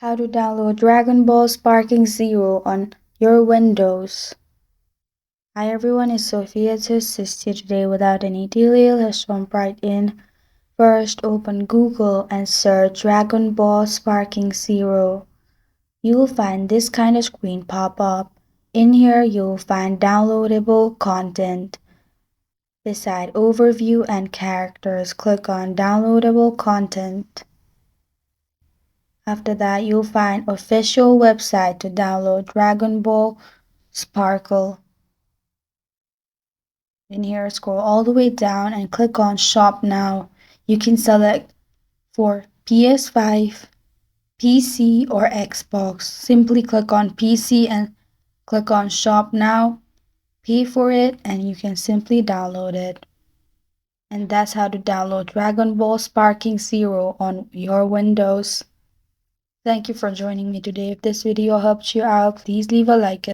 How to download Dragon Ball Sparking Zero on your Windows. Hi everyone, it's Sophia to assist you today. Without any delay, let's jump right in. First, open Google and search Dragon Ball Sparking Zero. You will find this kind of screen pop up. In here, you'll find downloadable content. Beside Overview and Characters, click on Downloadable Content. After that, you'll find official website to download Dragon Ball Sparkle. In here, scroll all the way down and click on Shop Now. You can select for PS5, PC, or Xbox. Simply click on PC and click on Shop Now, pay for it, and you can simply download it. And that's how to download Dragon Ball Sparking Zero on your Windows. Thank you for joining me today. If this video helped you out, please leave a like.